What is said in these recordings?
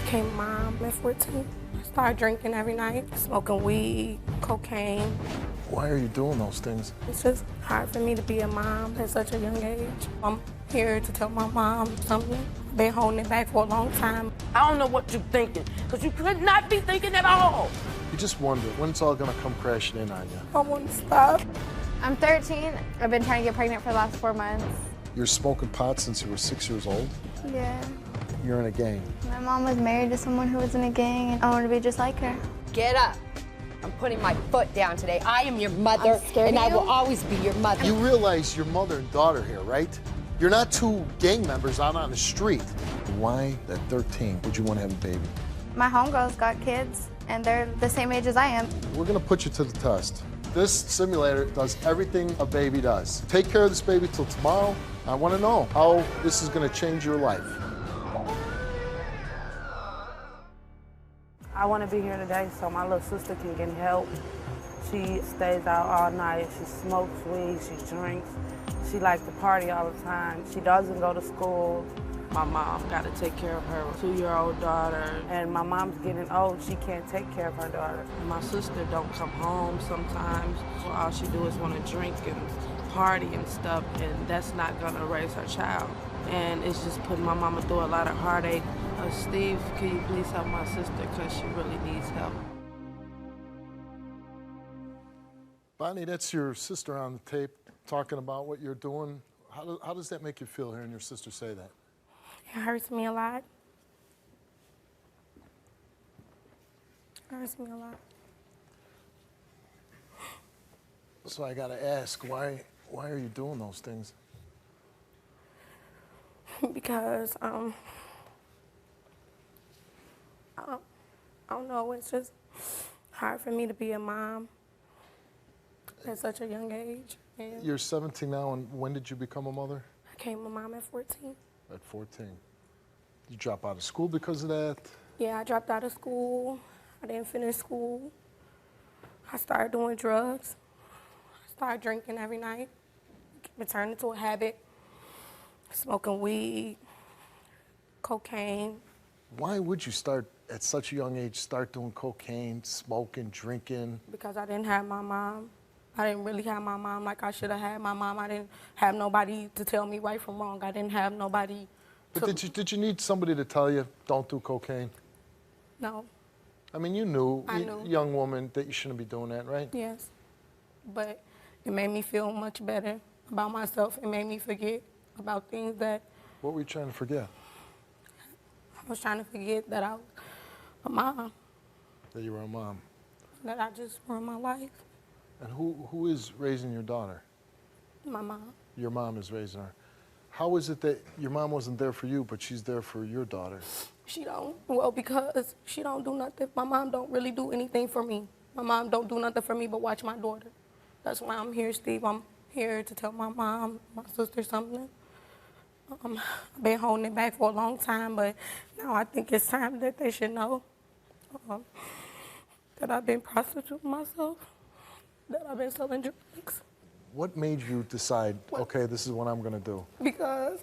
became a mom at 14. I started drinking every night, smoking weed, cocaine. Why are you doing those things? It's just hard for me to be a mom at such a young age. I'm here to tell my mom something. Been holding it back for a long time. I don't know what you're thinking, because you could not be thinking at all. You just wonder when it's all gonna come crashing in on you. I want to stop. I'm 13. I've been trying to get pregnant for the last 4 months. You're smoking pot since you were 6 years old? Yeah. You're in a gang. My mom was married to someone who was in a gang, and I want to be just like her. Get up. I'm putting my foot down today. I am your mother, and I will always be your mother. You realize you're mother and daughter here, right? You're not two gang members out on the street. Why, at 13, would you want to have a baby? My homegirls got kids, and they're the same age as I am. We're gonna put you to the test. This simulator does everything a baby does. Take care of this baby till tomorrow. I want to know how this is gonna change your life. I want to be here today so my little sister can get help. She stays out all night. She smokes weed. She drinks. She likes to party all the time. She doesn't go to school. My mom got to take care of her 2-year-old daughter. And my mom's getting old. She can't take care of her daughter. My sister don't come home sometimes. So all she do is want to drink and party and stuff, and that's not going to raise her child. And it's just putting my mama through a lot of heartache. Steve, can you please help my sister, because she really needs help. Bottney, that's your sister on the tape talking about what you're doing. How does that make you feel hearing your sister say that? It hurts me a lot. It hurts me a lot. So I gotta ask, why are you doing those things? Because, I don't know, it's just hard for me to be a mom at such a young age. And You're 17 now, and when did you become a mother? I became a mom at 14. At 14. You drop out of school because of that? Yeah, I dropped out of school. I didn't finish school. I started doing drugs. I started drinking every night. It turned into a habit. Smoking weed, cocaine. Why would you start at such a young age, start doing cocaine, smoking, drinking? Because I didn't have my mom. I didn't really have my mom like I should have had my mom. I didn't have nobody to tell me right from wrong. I didn't have nobody to... But did you need somebody to tell you, don't do cocaine? No. I mean, you knew, I knew. Young woman, that you shouldn't be doing that, right? Yes. But it made me feel much better about myself. It made me forget about things that... What were you trying to forget? I was trying to forget that I was a mom. That you were a mom. That I just ruined my life. And who is raising your daughter? My mom. Your mom is raising her. How is it that your mom wasn't there for you, but she's there for your daughter? She don't. Well, because she don't do nothing. My mom don't really do anything for me. My mom don't do nothing for me but watch my daughter. That's why I'm here, Steve. I'm here to tell my mom, my sister something. I've been holding it back for a long time, but now I think it's time that they should know that I've been prostituting myself, that I've been selling drugs. What made you decide, okay, this is what I'm gonna do? Because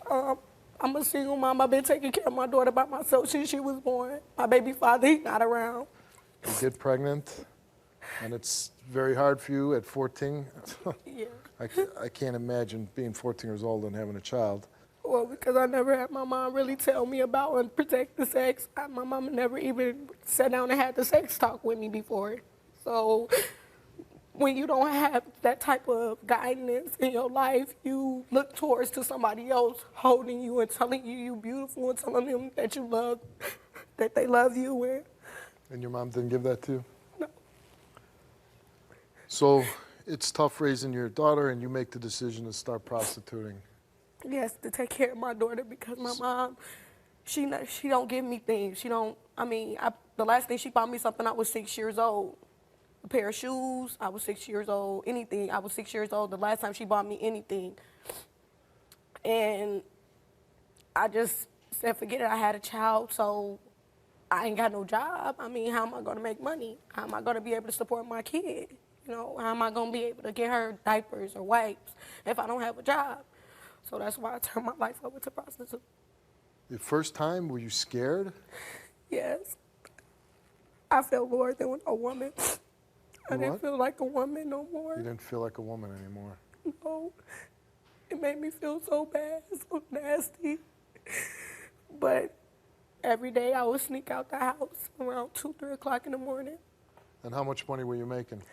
I'm a single mom. I've been taking care of my daughter by myself since she was born. My baby father, he's not around. You get pregnant, and it's very hard for you at 14. Yeah. I can't imagine being 14 years old and having a child. Well, because I never had my mom really tell me about and protect the sex. My mama never even sat down and had the sex talk with me before. So when you don't have that type of guidance in your life, you look towards to somebody else holding you and telling you you're beautiful and telling them that you love, that they love you. And your mom didn't give that to you? No. So it's tough raising your daughter, and you make the decision to start prostituting. Yes, to take care of my daughter, because my mom, she don't give me things. She don't, the last thing she bought me something, I was 6 years old. A pair of shoes, I was 6 years old. Anything, I was 6 years old the last time she bought me anything. And I just said, forget it, I had a child, so I ain't got no job. How am I gonna make money? How am I gonna be able to support my kid? You know, how am I gonna be able to get her diapers or wipes if I don't have a job? So that's why I turned my life over to prostitute. The first time, were you scared? Yes. I felt more than a woman. I didn't What? feel like a woman no more. You didn't feel like a woman anymore. No. It made me feel so bad, so nasty. But every day I would sneak out the house around 2, 3 o'clock in the morning. And how much money were you making?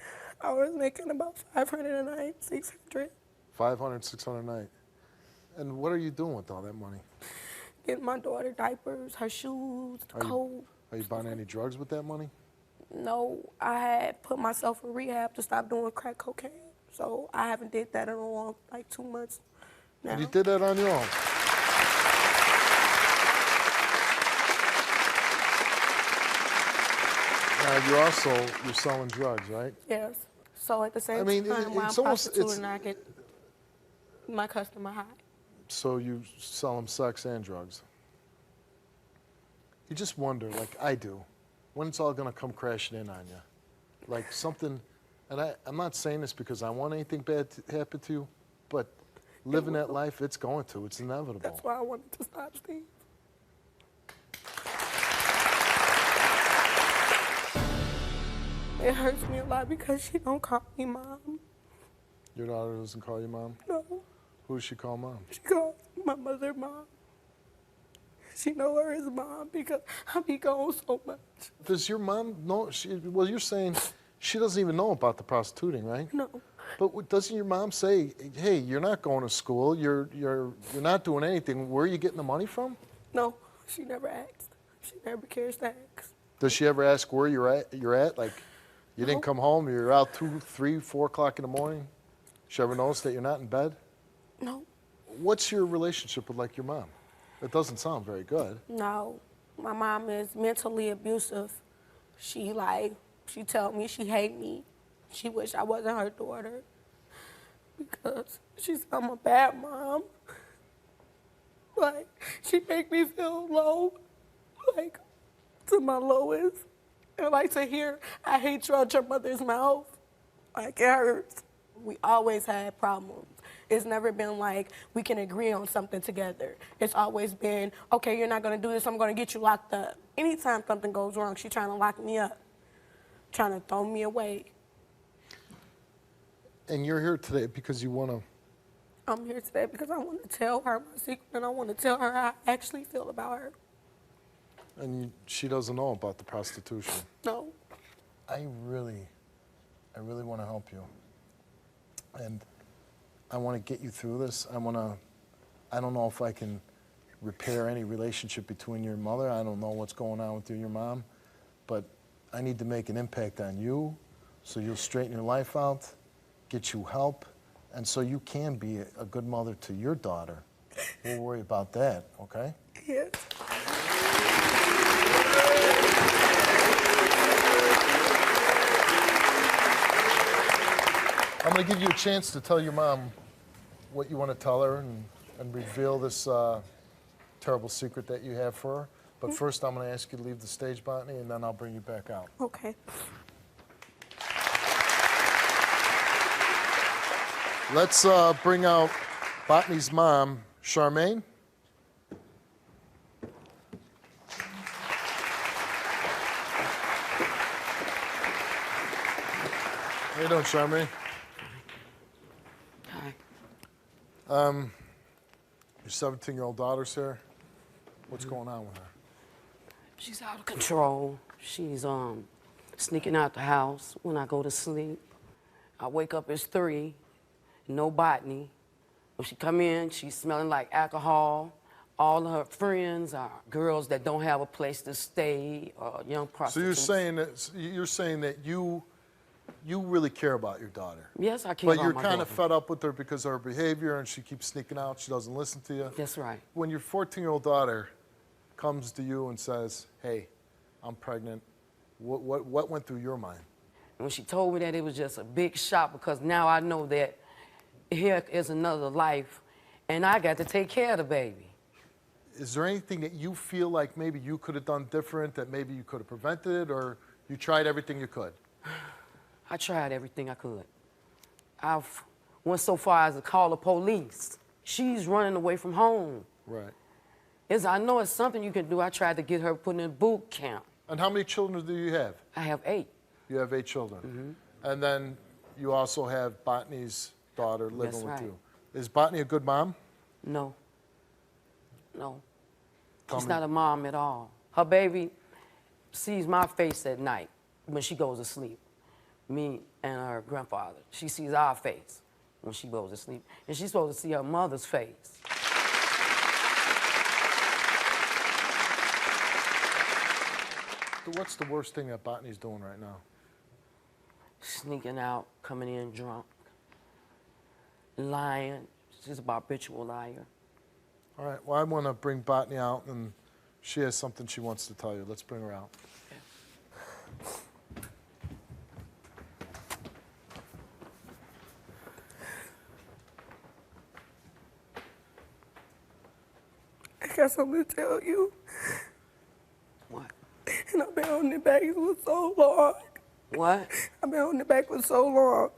I was making about $500 a night, $600. 500, 600 a night. And what are you doing with all that money? Getting my daughter diapers, her shoes, coat. Are you buying any drugs with that money? No, I had put myself in rehab to stop doing crack cocaine. So I haven't did that in a long, like 2 months now. And you did that on your own? You're selling drugs, right? Yes. So at the same I mean, time, while it's I'm almost- prostituting, I get my customer high. So you sell them sex and drugs. You just wonder, like I do, when it's all gonna come crashing in on you. Like something, and I'm not saying this because I want anything bad to happen to you, but living that life, it's going to, it's inevitable. That's why I wanted to stop Steve. It hurts me a lot because she don't call me mom. Your daughter doesn't call you mom? No, Who does she call mom? she calls my mother mom. She know her as mom because I be gone so much. Does your mom know? Well, you're saying she doesn't even know about the prostituting, right? No. But doesn't your mom say, "Hey, you're not going to school. You're not doing anything. Where are you getting the money from?" No, she never asked. She never cares to ask. Does she ever ask where you're at? Like, you didn't No. come home. You're out 2, 3, 4 o'clock in the morning. She ever notice that you're not in bed? No. What's your relationship with like your mom? It doesn't sound very good. No, my mom is mentally abusive. She tell me she hate me. She wish I wasn't her daughter because she said I'm a bad mom. Like, she make me feel low, like, to my lowest. And like to hear, I hate you out your mother's mouth. Like, it hurts. We always had problems. It's never been like we can agree on something together. It's always been, okay, you're not gonna do this, I'm gonna get you locked up. Anytime something goes wrong, she's trying to lock me up, trying to throw me away. And you're here today because you want to. I'm here today because I want to tell her my secret and I want to tell her how I actually feel about her. And she doesn't know about the prostitution. No. I really want to help you. And I want to get you through this. I don't know if I can repair any relationship between your mother. I don't know what's going on with you and your mom. But I need to make an impact on you so you'll straighten your life out, get you help, and so you can be a good mother to your daughter. We'll worry about that, okay? Yes. I'm going to give you a chance to tell your mom what you want to tell her and reveal this terrible secret that you have for her. But first, I'm going to ask you to leave the stage, Bottney, and then I'll bring you back out. Okay. Let's bring out Bottney's mom, Charmaine. How you doing, Charmaine? Hi. Your 17-year-old daughter's here. What's going on with her? She's out of control. She's sneaking out the house when I go to sleep. I wake up, it's 3, no Bottney. When she come in, she's smelling like alcohol. All of her friends are girls that don't have a place to stay, young So prostitutes. you're saying that you really care about your daughter. Yes, I care But about you're my kind of daughter. fed up with her because of her behavior and she keeps sneaking out, she doesn't listen to you. That's right. When your 14-year-old daughter comes to you and says, "Hey, I'm pregnant," what went through your mind? And when she told me that, it was just a big shock because now I know that here is another life and I got to take care of the baby. Is there anything that you feel like maybe you could have done different, that maybe you could have prevented it, or you tried everything you could? I tried everything I could. I've went so far as to call the police. She's running away from home. Right. I know it's something you can do. I tried to get her put in boot camp. And how many children do you have? I have 8. You have 8 children. And then you also have Bottney's daughter living That's with right. you. Is Bottney a good mom? No. No. Tell She's me. not a mom at all. Her baby sees my face at night when she goes to sleep. Me and her grandfather. She sees our face when she goes to sleep. And she's supposed to see her mother's face. What's the worst thing that Bottney's doing right now? Sneaking out, coming in drunk, lying. She's a habitual liar. All right, well, I want to bring Bottney out, and she has something she wants to tell you. Let's bring her out. I got something to tell you. What? And I've been holding it back for so long. What? I've been holding it back for so long.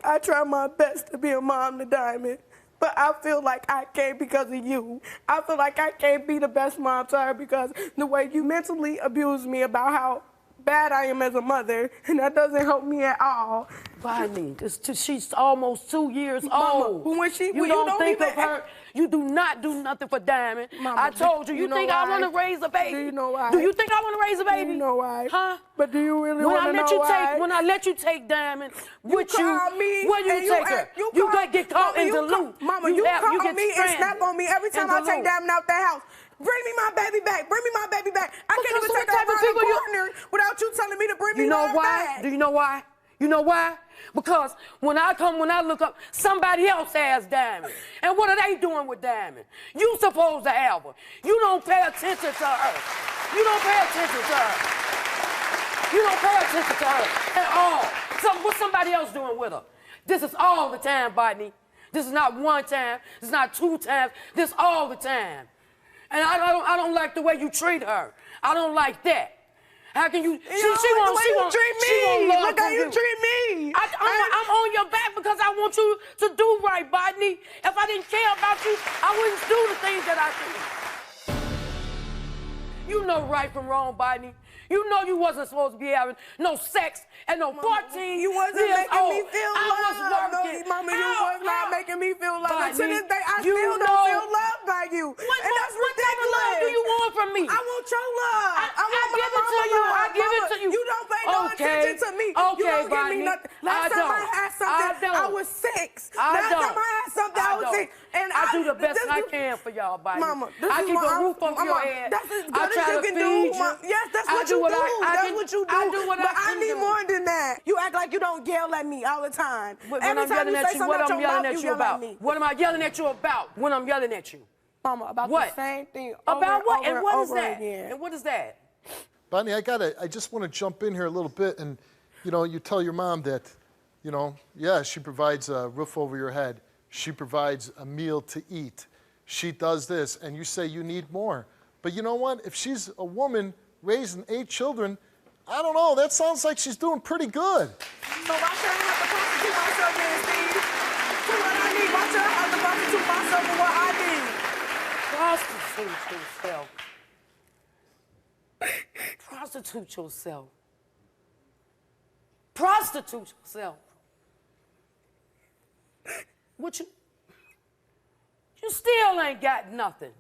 I try my best to be a mom to Diamond, but I feel like I can't because of you. I feel like I can't be the best mom to her because the way you mentally abuse me about how bad I am as a mother, and that doesn't help me at all. Bottney, she's almost 2 years Mama, old. when she- you when don't you don't think even of her. You do not do nothing for Diamond. Mama, I told you. you You know think I why? want to raise a baby? Do you know why? Do you think I want to raise a Do baby? you know why? Huh? But do you really When want I to let know you why? take, when I let you take Diamond, with you, call me where you and take her? You call- got get caught Mama, in the you call- loop. Mama, you call get me and stranded snap on me every time in I the take loop. Diamond out that house. Bring me my baby back. Bring me my baby back. I can't Because even what take her type of around the people you- corner without you telling me to bring me You know mine why? back. Do you know why? You know why? Because when I look up, somebody else has Diamond. And what are they doing with Diamond? You supposed to have her. You don't pay attention to her. You don't pay attention to her. You don't pay attention to her at all. What's somebody else doing with her? This is all the time, Bottney. This is not one time. This is not 2 times. This is all the time. And I don't like the way you treat her. I don't like that. How can you? She won't treat me. She won't love Look how you you. treat me. I'm on your back because I want you to do right, Bottney. If I didn't care about you, I wouldn't do the things that I do. You know right from wrong, Bottney. You know you wasn't supposed to be having no sex at no 14 You wasn't years making old. me feel I loved. was working. No, Mama, you was not making me feel loved. And to Bottney, this day, I you still know- don't feel loved by you. What And that's type of ridiculous. love do you want from me? I want your love. I want I my give it to mama you. love. I give it Mama, to you. You don't pay no attention to me. Okay, You don't give Bottney. me nothing. Last time I had something, I was 6. Last time I had something, I was 6. And I do the best I can for y'all, Bottney. Mama, this I is keep what a roof over your head. That's as good I as try you to can feed do. you. Yes, that's I what do you what do. I That's can- what you do. I do what but I I can need do. more than that. You act like you don't yell at me all the time. When Every I'm time yelling you at say you, something what out I'm your yelling mouth, at you yell about? at me. What am I yelling at you about when I'm yelling at you? Mama, about What? the same thing About what? over And what is over that? again. And what is that? Bottney, I just want to jump in here a little bit, and you tell your mom that, yeah, she provides a roof over your head. She provides a meal to eat. She does this, and you say you need more. But you know what? If she's a woman raising 8 children, I don't know. That sounds like she's doing pretty good. So why should I have to prostitute myself then, Steve? For what I need. Why should I have to prostitute myself for what I need? Prostitute yourself. Prostitute yourself. Prostitute yourself. What you still ain't got nothing.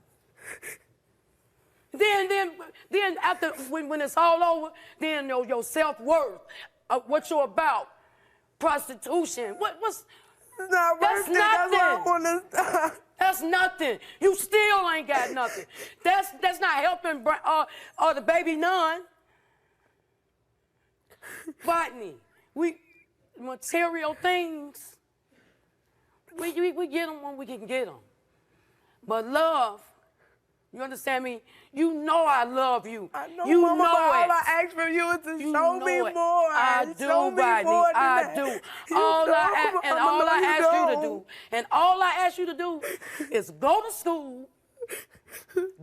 Then after when it's all over, then your self-worth, what you're about, prostitution. What's It's not That's worth it. That's why I nothing. want to stop. That's nothing. You still ain't got nothing. That's not helping the baby none. Bottney, material things, we get them when we can get them. But love, you understand me? You know I love you. I know, you Mama, know but all it. I ask from you is to You show know me it. more. I do, show me Bottney. more than I that. do. You All don't, I Mama, ask you to don't. do, and all I ask you to do is go to school.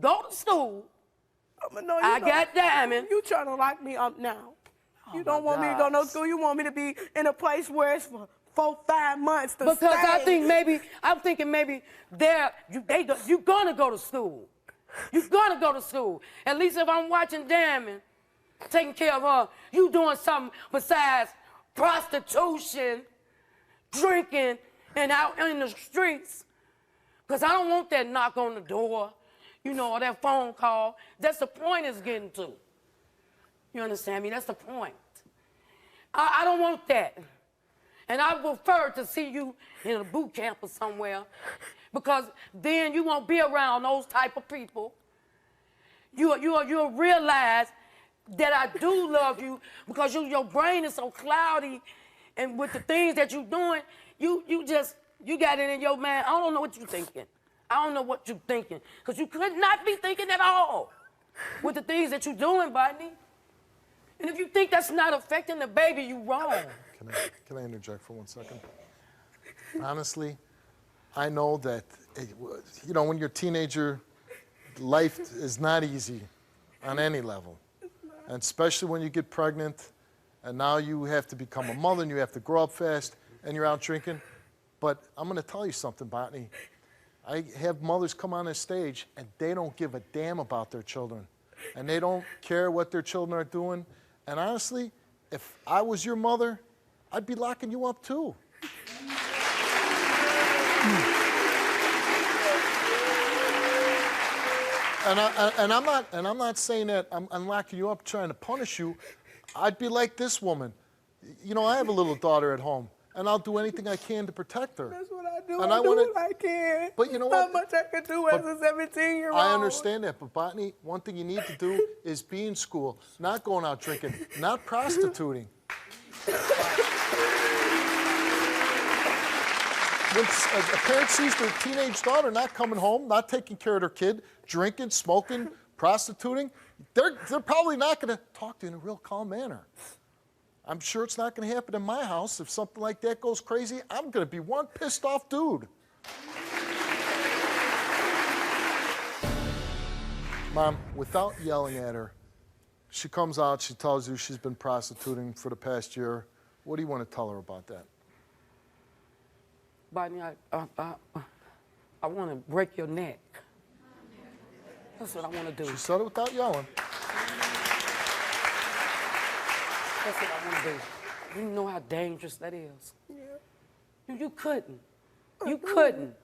Go to school. Mama, no, you I don't. got Diamond. You trying to lock me up now. You Oh, don't my want me to go to no gosh. school. You want me to be in a place where it's 4, 5 months to Because stay. I'm thinking maybe you're gonna go to school. You're gonna go to school. At least if I'm watching Damon, taking care of her, you doing something besides prostitution, drinking, and out in the streets. Because I don't want that knock on the door, you know, or that phone call. That's the point it's getting to. You understand me? That's the point. I don't want that. And I prefer to see you in a boot camp or somewhere, because then you won't be around those type of people. You'll realize that I do love you, because your brain is so cloudy, and with the things that you're doing, you got it in your mind. I don't know what you're thinking. I don't know what you're thinking, because you could not be thinking at all with the things that you're doing, Bottney. And if you think that's not affecting the baby, you wrong. Can I interject for 1 second? Honestly, I know that, you know, when you're a teenager, life is not easy on any level. And especially when you get pregnant, and now you have to become a mother, and you have to grow up fast, and you're out drinking. But I'm going to tell you something, Bottney. I have mothers come on this stage, and they don't give a damn about their children. And they don't care what their children are doing. And honestly, if I was your mother, I'd be locking you up too. And I'm not saying that I'm locking you up trying to punish you. I'd be like this woman. You know, I have a little daughter at home, and I'll do anything I can to protect her. That's what I do. And I do wanna, what I can. But you know How what? much I can do as a 17-year-old. I understand that, but Bottney, one thing you need to do is be in school, not going out drinking, not prostituting. When a parent sees their teenage daughter not coming home, not taking care of their kid, drinking, smoking, prostituting, they're probably not going to talk to you in a real calm manner. I'm sure it's not going to happen in my house. If something like that goes crazy, I'm going to be one pissed off dude. Mom, without yelling at her, she comes out, she tells you she's been prostituting for the past year. What do you want to tell her about that? Bottney, I want to break your neck. That's what I want to do. She said it without yelling. That's what I want to do. You know how dangerous that is. Yeah. You couldn't. You couldn't.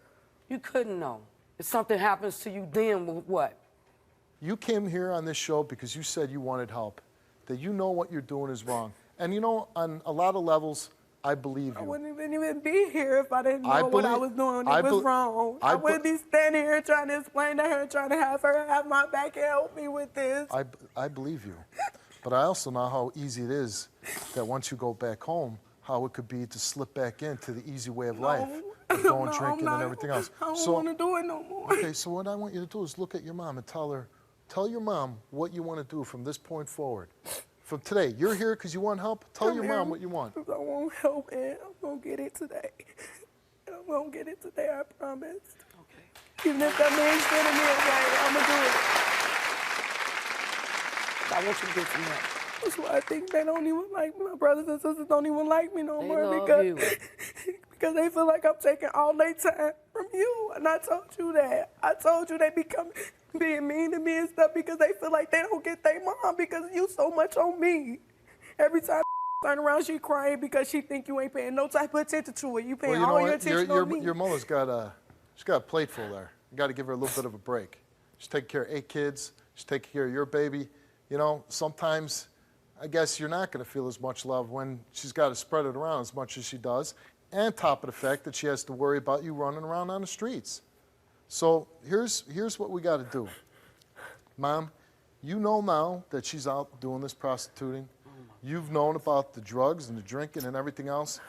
You couldn't know. If something happens to you, then what? You came here on this show because you said you wanted help, that you know what you're doing is wrong. And you know, on a lot of levels, I believe you. I wouldn't even be here if I didn't know what I was doing. It was wrong. I wouldn't be standing here trying to explain to her, trying to have her have my back and help me with this. I believe you. But I also know how easy it is that once you go back home, how it could be to slip back into the easy way of life, going drinking and everything else. I don't want to do it no more. Okay, so what I want you to do is look at your mom and tell your mom what you want to do from this point forward. From today, you're here because you want help. Tell your mom what you want. I want help, and I'm going to get it today. I'm going to get it today, I promise. Okay. Even if that man's standing me away, I'm going to do it. I want you to get some help. That's why I think they don't even like me. My brothers and sisters don't even like me no more because they feel like I'm taking all their time from you. And I told you that. I told you they become being mean to me and stuff because they feel like they don't get their mom because you so much on me. Every time turn around, she crying because she think you ain't paying no type of attention to her. You paying all your attention on me. Your mother's got she's got a plate full there. You got to give her a little bit of a break. She's taking care of 8 kids. She's taking care of your baby. You know, sometimes I guess you're not going to feel as much love when she's got to spread it around as much as she does, and top of the fact that she has to worry about you running around on the streets. So here's what we got to do. Mom, you know now that she's out doing this prostituting. You've known about the drugs and the drinking and everything else.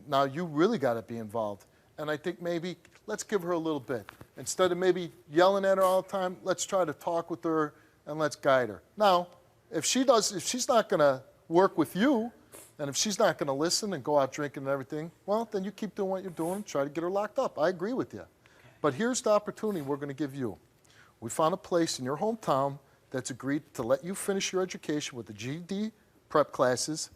Now you really got to be involved. And I think maybe let's give her a little bit. Instead of maybe yelling at her all the time, let's try to talk with her and let's guide her. Now, if she's not going to work with you, and if she's not going to listen and go out drinking and everything, well, then you keep doing what you're doing, try to get her locked up. I agree with you. Okay. But here's the opportunity we're going to give you. We found a place in your hometown that's agreed to let you finish your education with the GED prep classes,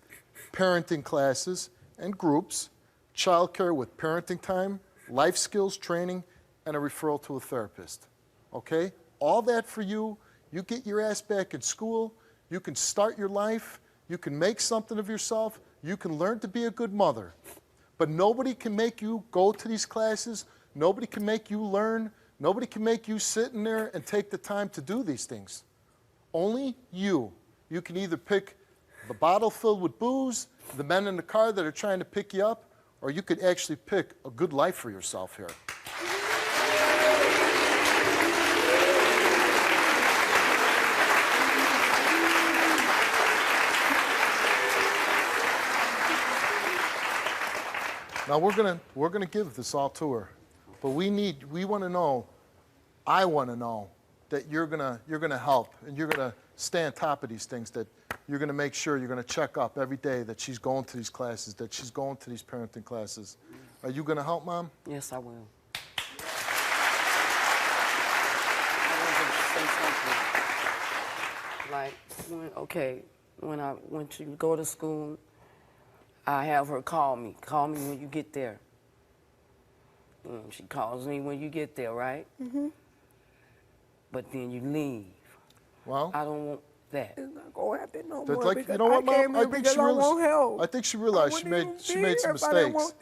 parenting classes, and groups, childcare with parenting time, life skills training, and a referral to a therapist. Okay? All that for you. You get your ass back in school. You can start your life. You can make something of yourself. You can learn to be a good mother. But nobody can make you go to these classes. Nobody can make you learn. Nobody can make you sit in there and take the time to do these things. Only you. You can either pick the bottle filled with booze, the men in the car that are trying to pick you up, or you could actually pick a good life for yourself here. Now we're gonna give this all to her, but we want to know, I want to know that you're gonna help and you're gonna stay on top of these things, that you're gonna make sure you're gonna check up every day that she's going to these classes, that she's going to these parenting classes. Are you gonna help, Mom? Yes, I will. Like, when I went to go to school, I have her call me when you get there. She calls me when you get there, right? Mm-hmm. But then you leave. Well, I don't want that. It's not gonna happen no more. like, you know what, Mom? I I think she realized she made some mistakes.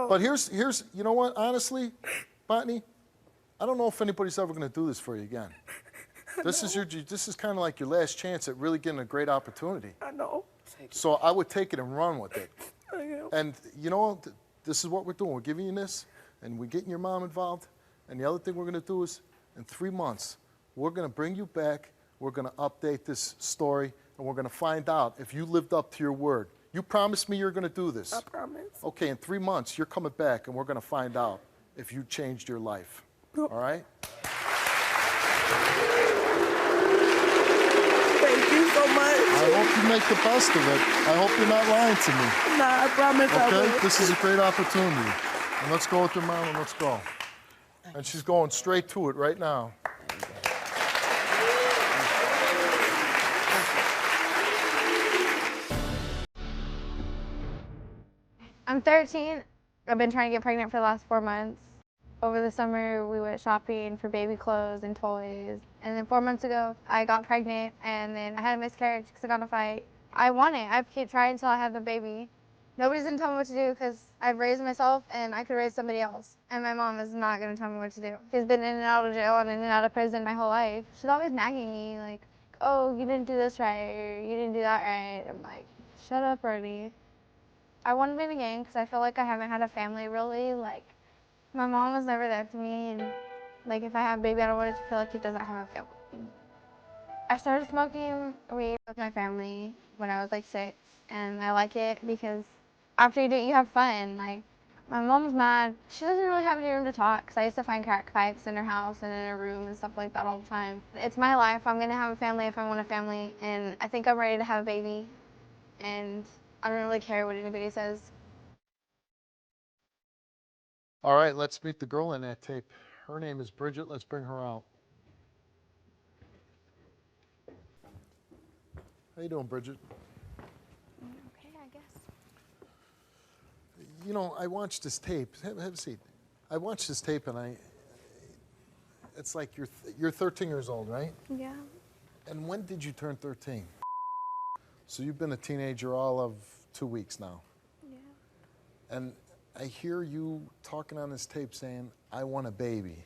But here's you know what? Honestly, Bottney, I don't know if anybody's ever going to do this for you again. This is kind of like your last chance at really getting a great opportunity. I know. So I would take it and run with it. And you know, this is what we're doing. We're giving you this, and we're getting your mom involved. And the other thing we're going to do is, in 3 months, we're going to bring you back. We're going to update this story, and we're going to find out if you lived up to your word. You promised me you're going to do this. I promise. Okay, in 3 months, you're coming back, and we're going to find out if you changed your life. All right? Thank you so much. I hope you make the best of it. I hope you're not lying to me. Nah, I promise I will. Okay? This is a great opportunity. And let's go with your mom, and let's go. And she's going straight to it right now. I'm 13. I've been trying to get pregnant for the last 4 months. Over the summer, we went shopping for baby clothes and toys. And then 4 months ago, I got pregnant, and then I had a miscarriage because I got in a fight. I want it. I keep trying until I have the baby. Nobody's gonna tell me what to do because I've raised myself and I could raise somebody else. And my mom is not gonna tell me what to do. She's been in and out of jail and in and out of prison my whole life. She's always nagging me like, oh, you didn't do this right, or you didn't do that right. I'm like, shut up, Bertie. I want to be in a gang because I feel like I haven't had a family really. Like, my mom was never there to me, and like if I have a baby, I don't want it to feel like he doesn't have a family. I started smoking weed with my family when I was like 6, and I like it because after you do it, you have fun. Like, my mom's mad. She doesn't really have any room to talk because I used to find crack pipes in her house and in her room and stuff like that all the time. It's my life. I'm gonna have a family if I want a family, and I think I'm ready to have a baby, and I don't really care what anybody says. All right, let's meet the girl in that tape. Her name is Bridget. Let's bring her out. How you doing, Bridget? Okay, I guess. You know, I watched this tape. Have a seat. I watched this tape, and it's like you're 13 years old, right? Yeah. And when did you turn 13? So you've been a teenager all of 2 weeks now. Yeah. And I hear you talking on this tape saying, I want a baby.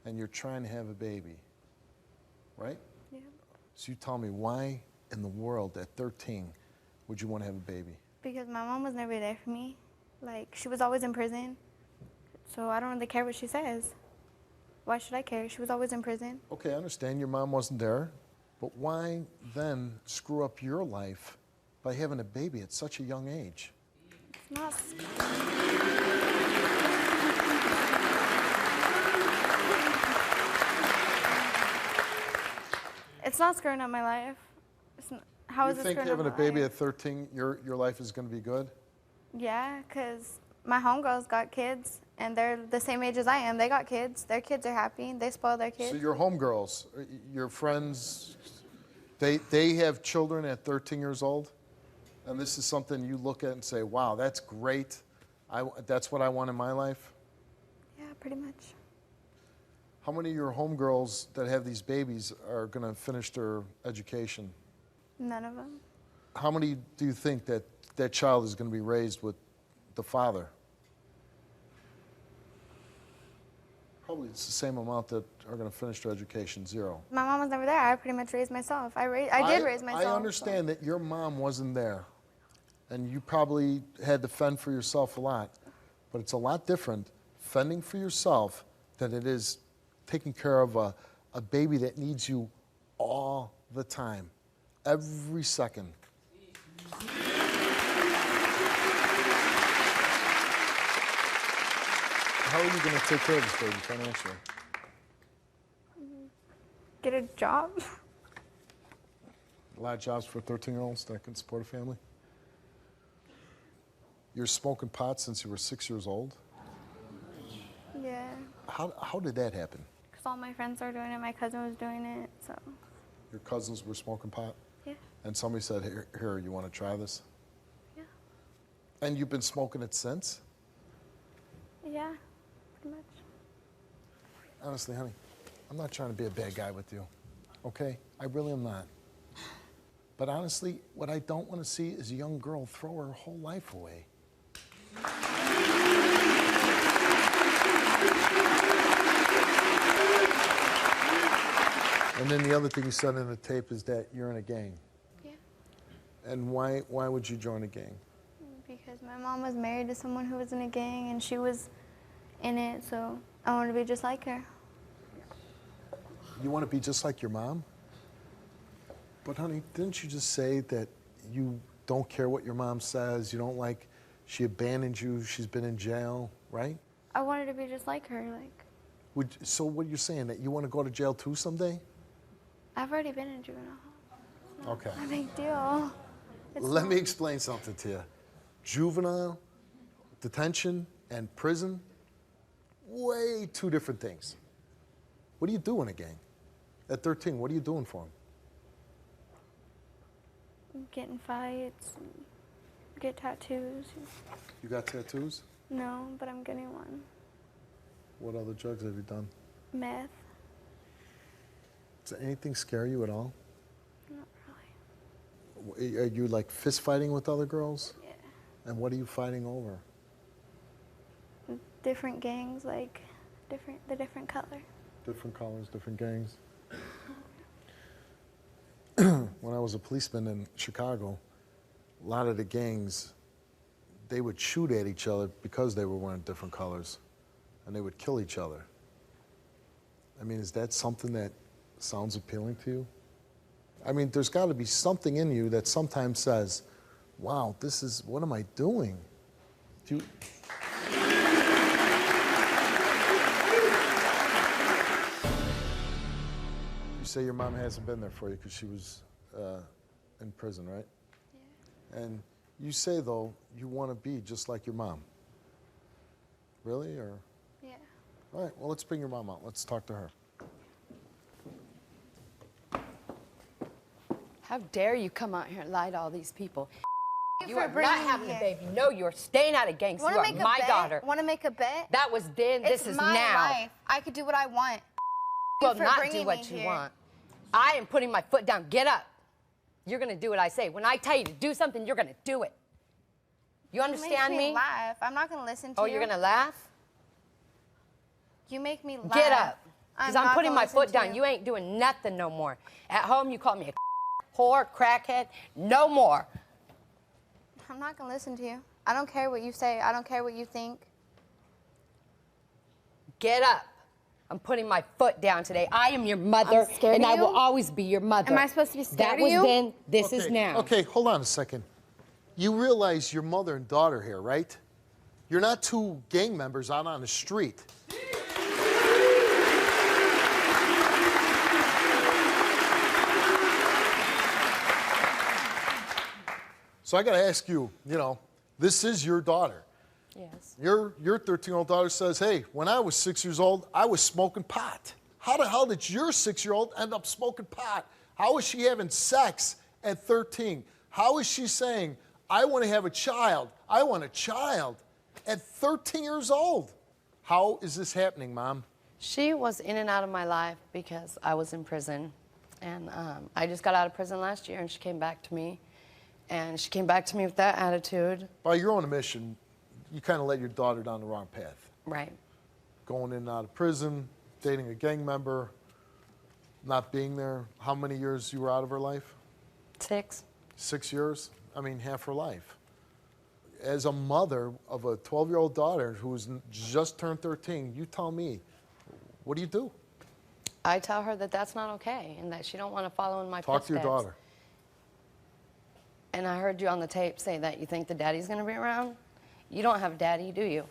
And you're trying to have a baby, right? Yeah. So you tell me, why in the world at 13 would you want to have a baby? Because my mom was never there for me. Like, she was always in prison. So I don't really care what she says. Why should I care? She was always in prison. Okay, I understand your mom wasn't there, but why then screw up your life by having a baby at such a young age? It's not. It's not screwing up my life. How is it screwing up my life? You think having a baby at 13, your life is going to be good? Yeah, because my homegirls got kids, and they're the same age as I am. They got kids. Their kids are happy. They spoil their kids. So your homegirls, your friends, they have children at 13 years old? And this is something you look at and say, wow, that's great. That's what I want in my life? Yeah, pretty much. How many of your homegirls that have these babies are going to finish their education? None of them. How many do you think that that child is going to be raised with the father? Probably it's the same amount that are going to finish their education, 0. My mom was never there. I pretty much raised myself. I did raise myself. I understand that your mom wasn't there, and you probably had to fend for yourself a lot, but it's a lot different fending for yourself than it is taking care of a baby that needs you all the time, every second. How are you going to take care of this baby financially? Get a job. A lot of jobs for 13-year-olds that can support a family. You're smoking pot since you were 6 years old? Yeah. How did that happen? Because all my friends are doing it. My cousin was doing it, so. Your cousins were smoking pot? Yeah. And somebody said, here, you want to try this? Yeah. And you've been smoking it since? Yeah, pretty much. Honestly, honey, I'm not trying to be a bad guy with you, okay? I really am not. But honestly, what I don't want to see is a young girl throw her whole life away. And then the other thing you said in the tape is that you're in a gang. Yeah. And why would you join a gang? Because my mom was married to someone who was in a gang and she was in it, so I wanted to be just like her. You want to be just like your mom? But honey, didn't you just say that you don't care what your mom says, you don't like, she abandoned you, she's been in jail, right? I wanted to be just like her, like. So what are you saying, that you want to go to jail too someday? I've already been in juvenile hall. Okay. Not a big deal. Let me explain something to you. Juvenile, detention, and prison, way two different things. What do you do in a gang? At 13, what are you doing for them? Get in fights, get tattoos. You got tattoos? No, but I'm getting one. What other drugs have you done? Meth. Does anything scare you at all? Not really. Are you like fist fighting with other girls? Yeah. And what are you fighting over? Different gangs, like the different color. Different colors, different gangs. When I was a policeman in Chicago, a lot of the gangs, they would shoot at each other because they were wearing different colors, and they would kill each other. I mean, is that something that sounds appealing to you? I mean, there's got to be something in you that sometimes says, wow, what am I doing? Do you... You say your mom hasn't been there for you because she was in prison, right? Yeah. And you say, though, you want to be just like your mom. Really, or? Yeah. All right, well, let's bring your mom out. Let's talk to her. How dare you come out here and lie to all these people? You for are bringing not me having a here. baby. No, you're staying out of gangs. You are my daughter. Want to make a bet? That was then, this is my now. life. I could do what I want. You will for not bringing do what me you here. want. I am putting my foot down. Get up. You're going to do what I say. When I tell you to do something, you're going to do it. You understand It makes me? laugh. I'm not going to listen to Oh, you. you're going to laugh? You make me laugh. Get up. Because I'm not putting gonna my listen foot to down. You ain't doing nothing no more. At home, you call me a whore, crackhead. No more. I'm not going to listen to you. I don't care what you say. I don't care what you think. Get up. I'm putting my foot down today. I am your mother, I'm scared and of I you? will always be your mother. Am I supposed to be scared That of was you? then, this is now. Okay, hold on a second. You realize you're mother and daughter here, right? You're not two gang members out on the street. So I got to ask you, this is your daughter. Yes. Your 13-year-old daughter says, hey, when I was 6 years old, I was smoking pot. How the hell did your 6-year-old end up smoking pot? How is she having sex at 13? How is she saying, I want to have a child, I want a child, at 13 years old. How is this happening, Mom? She was in and out of my life because I was in prison. And I just got out of prison last year, and she came back to me. And she came back to me with that attitude. By your own admission, you kind of led your daughter down the wrong path. Right. Going in and out of prison, dating a gang member, not being there. How many years you were out of her life? 6. 6 years? I mean, half her life. As a mother of a 12-year-old daughter who's just turned 13, you tell me, what do you do? I tell her that that's not okay and that she don't want to follow in my Talk footsteps. to your daughter. And I heard you on the tape say that you think the daddy's going to be around. You don't have a daddy, do you?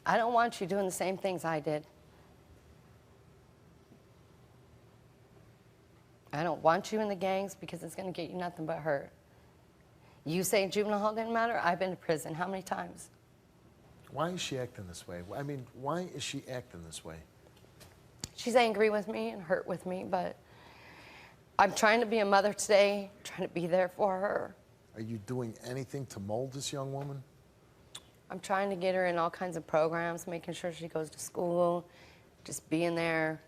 I don't want you doing the same things I did. I don't want you in the gangs because it's going to get you nothing but hurt. You say juvenile hall didn't matter? I've been to prison. How many times? Why is she acting this way? I mean, why is she acting this way? She's angry with me and hurt with me, but I'm trying to be a mother today, trying to be there for her. Are you doing anything to mold this young woman? I'm trying to get her in all kinds of programs, making sure she goes to school, just being there.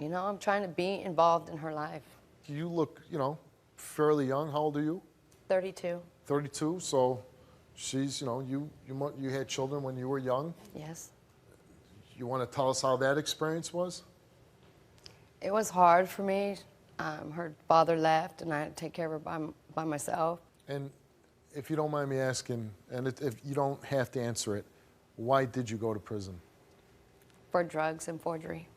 You know, I'm trying to be involved in her life. You look, you know, fairly young. How old are you? 32. 32. So she's, you know, you had children when you were young. Yes. You want to tell us how that experience was? It was hard for me. Her father left, and I had to take care of her by myself. And if you don't mind me asking, and if you don't have to answer it, why did you go to prison? For drugs and forgery.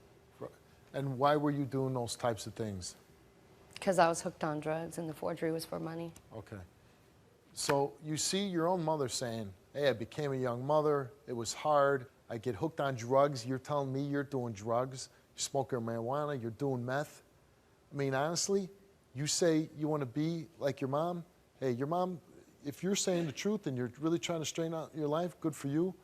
And why were you doing those types of things? Because I was hooked on drugs, and the forgery was for money. Okay. So you see your own mother saying, hey, I became a young mother. It was hard. I get hooked on drugs. You're telling me you're doing drugs. You're smoking marijuana. You're doing meth. I mean, honestly, you say you want to be like your mom. Hey, your mom, if you're saying the truth and you're really trying to straighten out your life, good for you.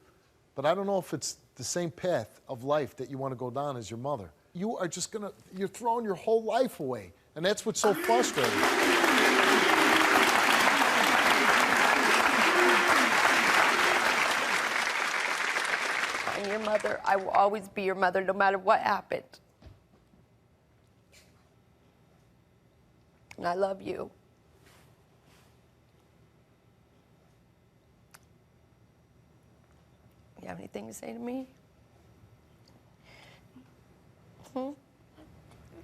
But I don't know if it's the same path of life that you want to go down as your mother. You are just going to, you're throwing your whole life away. And that's what's so frustrating. I'm your mother. I will always be your mother no matter what happened. And I love you. You have anything to say to me? You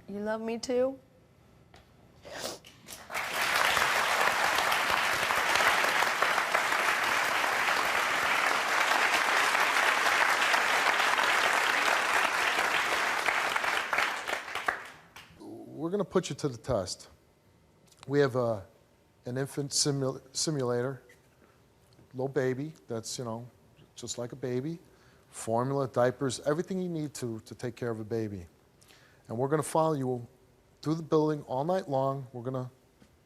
love me too? We're going to put you to the test. We have an infant simulator, little baby that's, you know, just like a baby, formula, diapers, everything you need to take care of a baby. And we're going to follow you through the building all night long. We're going to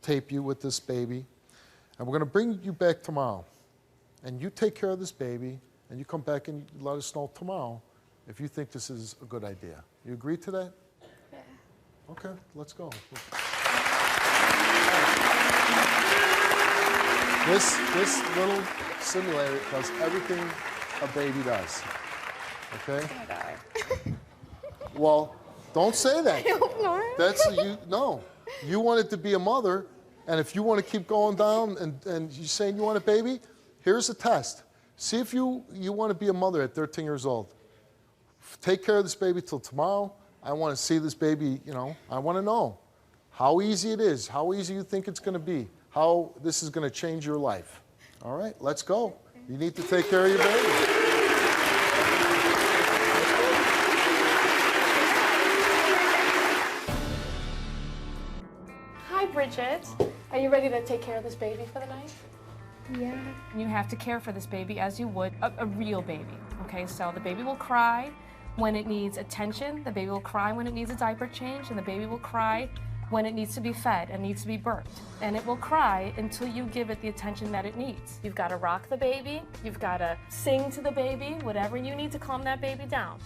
tape you with this baby. And we're going to bring you back tomorrow. And you take care of this baby, and you come back and let us know tomorrow if you think this is a good idea. You agree to that? Yeah. Okay, let's go. This little simulator does everything a baby does. Okay? Well, don't say that. That's you. No, you wanted to be a mother, and if you want to keep going down and you're saying you want a baby, here's a test. See if you want to be a mother at 13 years old. Take care of this baby till tomorrow. I want to see this baby. You know, I want to know how easy it is, how easy you think it's going to be, how this is going to change your life. All right, let's go. You need to take care of your baby. Hi, Bridget. Are you ready to take care of this baby for the night? Yeah. You have to care for this baby as you would a real baby. Okay, so the baby will cry when it needs attention, the baby will cry when it needs a diaper change, and the baby will cry when it needs to be fed and needs to be burped. And it will cry until you give it the attention that it needs. You've got to rock the baby, you've got to sing to the baby, whatever you need to calm that baby down.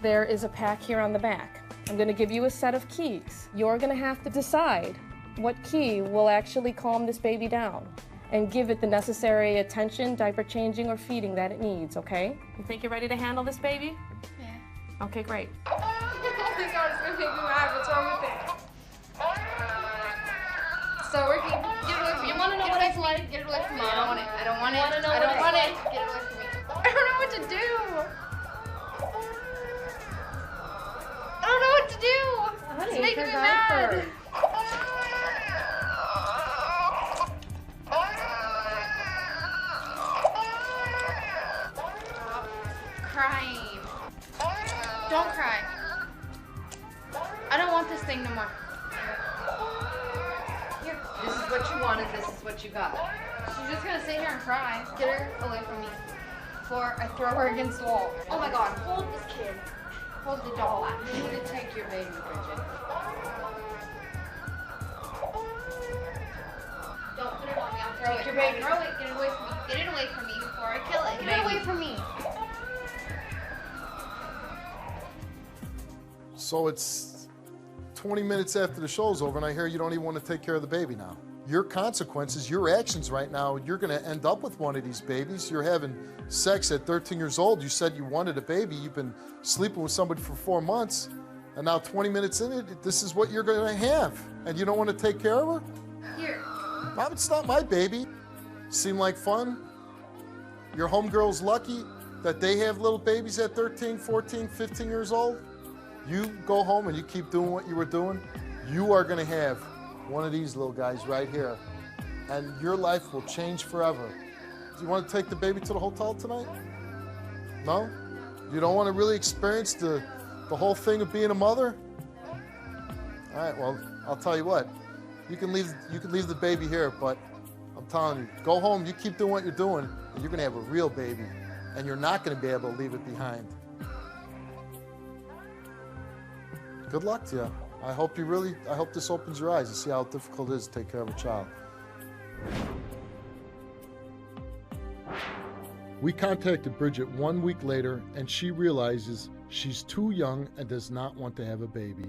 There is a pack here on the back. I'm going to give you a set of keys. You're going to have to decide what key will actually calm this baby down. and give it the necessary attention, diaper changing, or feeding that it needs, okay? You think you're ready to handle this baby? Yeah. Okay, great. Oh my God, it's gonna make me mad. What's wrong with it? So working. Get it away from me. You want to know what it's like? Get it away from me. I don't want it. I don't want it. I don't want it. Get it away from me. I don't know what to do. I don't know what to do. It's making me mad. Crying. Don't cry. I don't want this thing no more. Here. This is what you wanted, this is what you got. She's just gonna sit here and cry. Get her away from me before I throw her against the wall. Oh my God, hold this kid. Hold the doll. You need to take your baby, Bridget. Don't put it on me. I'll throw it. Take your baby. Throw it. Get it away from me. Get it away from me before I kill it. Get it away from me. So it's 20 minutes after the show's over and I hear you don't even want to take care of the baby now. Your consequences, your actions right now, you're going to end up with one of these babies. You're having sex at 13 years old. You said you wanted a baby. You've been sleeping with somebody for 4 months. And now 20 minutes in it, this is what you're going to have. And you don't want to take care of her? Here. Mom, it's not my baby. Seem like fun? Your homegirl's lucky that they have little babies at 13, 14, 15 years old. You go home and you keep doing what you were doing, you are going to have one of these little guys right here, and your life will change forever. Do you want to take the baby to the hotel tonight? No? You don't want to really experience the whole thing of being a mother? All right, well, I'll tell you what. You can leave the baby here, but I'm telling you, go home, you keep doing what you're doing, and you're going to have a real baby, and you're not going to be able to leave it behind. Good luck to you. I hope this opens your eyes and see how difficult it is to take care of a child. We contacted Bridget 1 week later, and she realizes she's too young and does not want to have a baby.